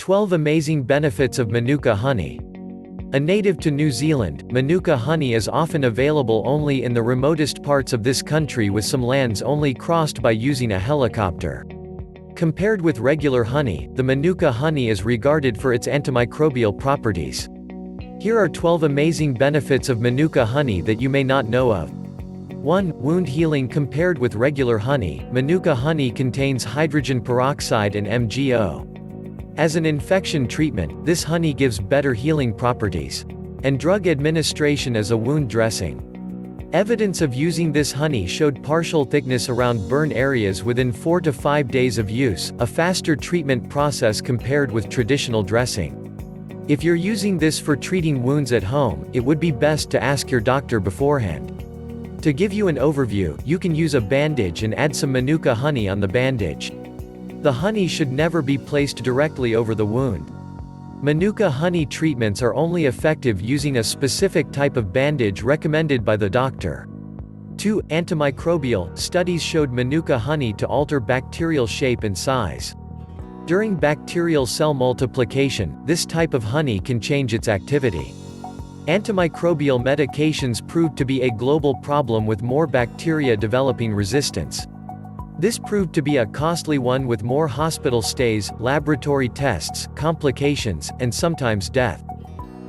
12 Amazing Benefits of Manuka Honey. A native to New Zealand, Manuka honey is often available only in the remotest parts of this country, with some lands only crossed by using a helicopter. Compared with regular honey, the Manuka honey is regarded for its antimicrobial properties. Here are 12 amazing benefits of Manuka honey that you may not know of. 1. Wound healing. Compared with regular honey, Manuka honey contains hydrogen peroxide and MgO. As an infection treatment, this honey gives better healing properties. And drug administration as a wound dressing. Evidence of using this honey showed partial thickness around burn areas within 4 to 5 days of use, a faster treatment process compared with traditional dressing. If you're using this for treating wounds at home, it would be best to ask your doctor beforehand. To give you an overview, you can use a bandage and add some Manuka honey on the bandage. The honey should never be placed directly over the wound. Manuka honey treatments are only effective using a specific type of bandage recommended by the doctor. 2. Antimicrobial. Studies showed Manuka honey to alter bacterial shape and size. During bacterial cell multiplication, this type of honey can change its activity. Antimicrobial medications proved to be a global problem, with more bacteria developing resistance. This proved to be a costly one, with more hospital stays, laboratory tests, complications, and sometimes death.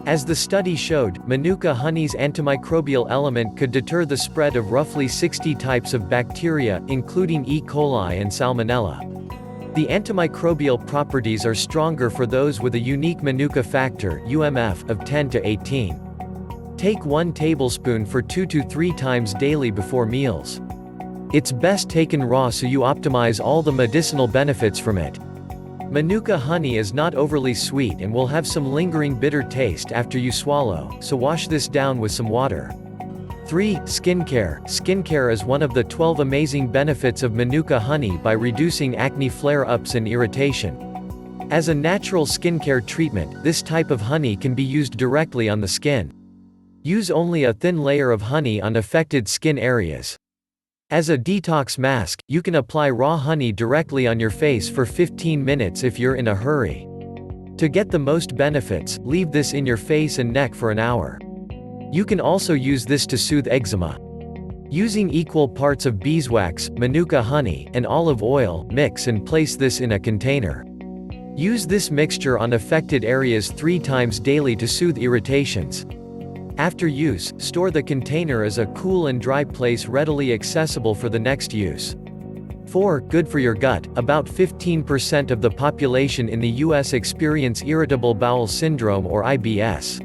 As the study showed, Manuka honey's antimicrobial element could deter the spread of roughly 60 types of bacteria, including E. coli and Salmonella. The antimicrobial properties are stronger for those with a unique Manuka factor (UMF) of 10 to 18. Take 1 tablespoon for 2 to 3 times daily before meals. It's best taken raw so you optimize all the medicinal benefits from it. Manuka honey is not overly sweet and will have some lingering bitter taste after you swallow, so wash this down with some water. 3. Skincare. Skincare is one of the 12 amazing benefits of Manuka honey by reducing acne flare-ups and irritation. As a natural skincare treatment, this type of honey can be used directly on the skin. Use only a thin layer of honey on affected skin areas. As a detox mask, you can apply raw honey directly on your face for 15 minutes if you're in a hurry. To get the most benefits, leave this in your face and neck for an hour. You can also use this to soothe eczema. Using equal parts of beeswax, Manuka honey, and olive oil, mix and place this in a container. Use this mixture on affected areas 3 times daily to soothe irritations. After use, store the container as a cool and dry place readily accessible for the next use. 4. Good for your gut. About 15% of the population in the US experience irritable bowel syndrome, or IBS.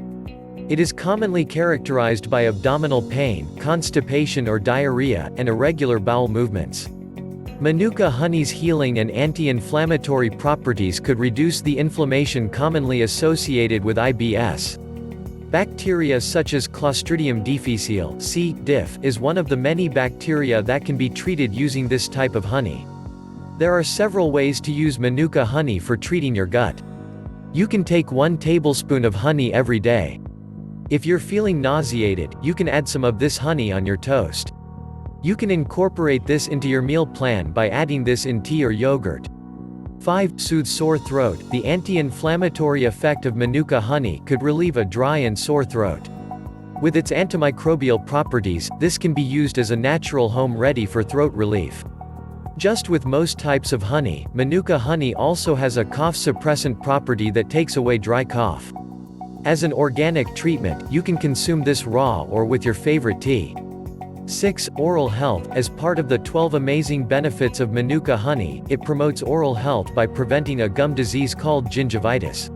It is commonly characterized by abdominal pain, constipation or diarrhea, and irregular bowel movements. Manuka honey's healing and anti-inflammatory properties could reduce the inflammation commonly associated with IBS. Bacteria such as Clostridium difficile (C. diff) is one of the many bacteria that can be treated using this type of honey. There are several ways to use Manuka honey for treating your gut. You can take 1 tablespoon of honey every day. If you're feeling nauseated, you can add some of this honey on your toast. You can incorporate this into your meal plan by adding this in tea or yogurt. 5. Soothe sore throat. The anti-inflammatory effect of Manuka honey could relieve a dry and sore throat. With its antimicrobial properties, this can be used as a natural home remedy for throat relief. Just with most types of honey, Manuka honey also has a cough suppressant property that takes away dry cough. As an organic treatment, you can consume this raw or with your favorite tea. 6. Oral health. As part of the 12 amazing benefits of Manuka honey, it promotes oral health by preventing a gum disease called gingivitis.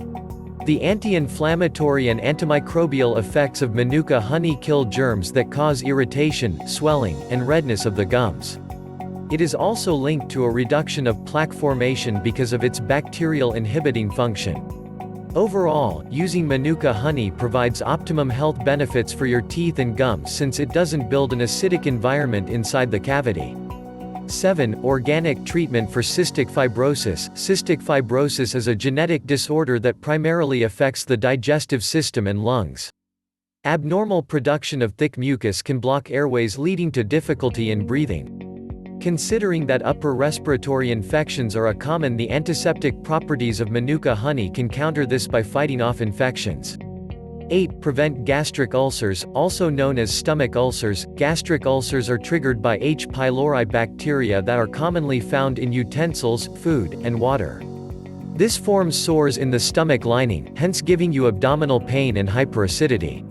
The anti-inflammatory and antimicrobial effects of Manuka honey kill germs that cause irritation, swelling, and redness of the gums. It is also linked to a reduction of plaque formation because of its bacterial inhibiting function. Overall, using Manuka honey provides optimum health benefits for your teeth and gums since it doesn't build an acidic environment inside the cavity. 7. Organic treatment for cystic fibrosis. Cystic fibrosis is a genetic disorder that primarily affects the digestive system and lungs. Abnormal production of thick mucus can block airways, leading to difficulty in breathing. Considering that upper respiratory infections are common, the antiseptic properties of Manuka honey can counter this by fighting off infections. 8. Prevent gastric ulcers, also known as stomach ulcers. Gastric ulcers are triggered by H. pylori bacteria that are commonly found in utensils, food, and water. This forms sores in the stomach lining, hence giving you abdominal pain and hyperacidity.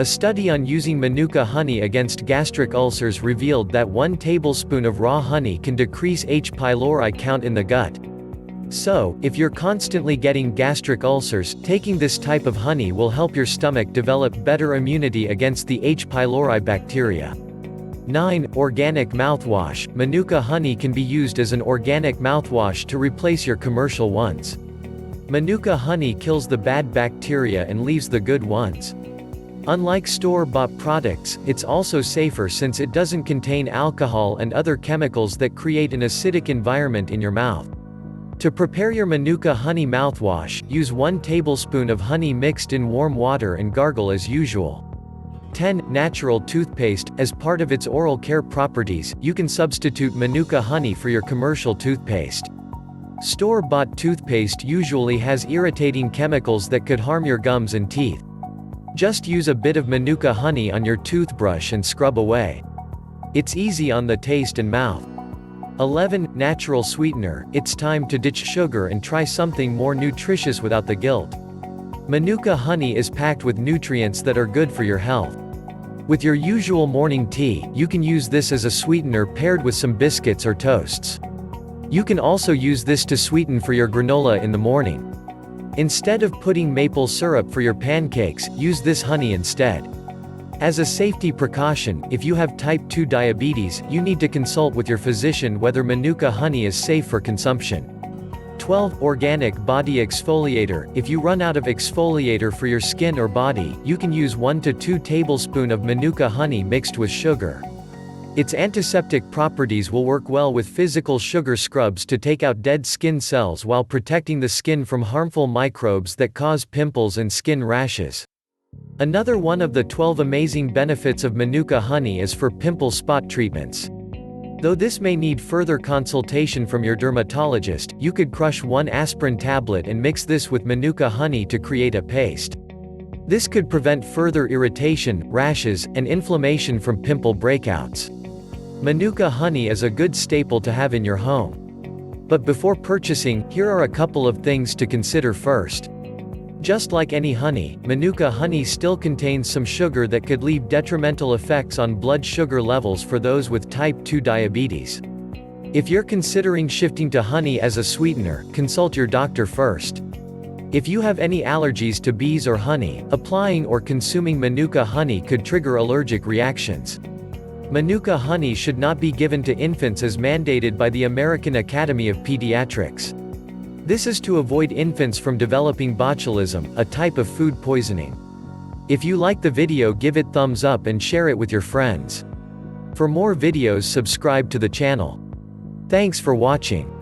A study on using Manuka honey against gastric ulcers revealed that 1 tablespoon of raw honey can decrease H. pylori count in the gut. So, if you're constantly getting gastric ulcers, taking this type of honey will help your stomach develop better immunity against the H. pylori bacteria. 9. Organic mouthwash. Manuka honey can be used as an organic mouthwash to replace your commercial ones. Manuka honey kills the bad bacteria and leaves the good ones. Unlike store-bought products, it's also safer since it doesn't contain alcohol and other chemicals that create an acidic environment in your mouth. To prepare your Manuka honey mouthwash, use 1 tablespoon of honey mixed in warm water and gargle as usual. 10. Natural toothpaste. As part of its oral care properties, you can substitute Manuka honey for your commercial toothpaste. Store-bought toothpaste usually has irritating chemicals that could harm your gums and teeth. Just use a bit of Manuka honey on your toothbrush and scrub away. It's easy on the taste and mouth. 11. Natural sweetener. It's time to ditch sugar and try something more nutritious without the guilt. Manuka honey is packed with nutrients that are good for your health. With your usual morning tea, you can use this as a sweetener paired with some biscuits or toasts. You can also use this to sweeten for your granola in the morning. Instead of putting maple syrup for your pancakes, use this honey instead. As a safety precaution, if you have type 2 diabetes, you need to consult with your physician whether Manuka honey is safe for consumption. 12. Organic body exfoliator. If you run out of exfoliator for your skin or body, you can use 1 to 2 tablespoons of Manuka honey mixed with sugar. Its antiseptic properties will work well with physical sugar scrubs to take out dead skin cells while protecting the skin from harmful microbes that cause pimples and skin rashes. Another one of the 12 amazing benefits of Manuka honey is for pimple spot treatments. Though this may need further consultation from your dermatologist, you could crush 1 aspirin tablet and mix this with Manuka honey to create a paste. This could prevent further irritation, rashes, and inflammation from pimple breakouts. Manuka honey is a good staple to have in your home. But before purchasing, here are a couple of things to consider first. Just like any honey, Manuka honey still contains some sugar that could leave detrimental effects on blood sugar levels for those with type 2 diabetes. If you're considering shifting to honey as a sweetener, consult your doctor first. If you have any allergies to bees or honey, applying or consuming Manuka honey could trigger allergic reactions. Manuka honey should not be given to infants as mandated by the American Academy of Pediatrics. This is to avoid infants from developing botulism, a type of food poisoning. If you like the video, give it thumbs up and share it with your friends. For more videos, subscribe to the channel. Thanks for watching.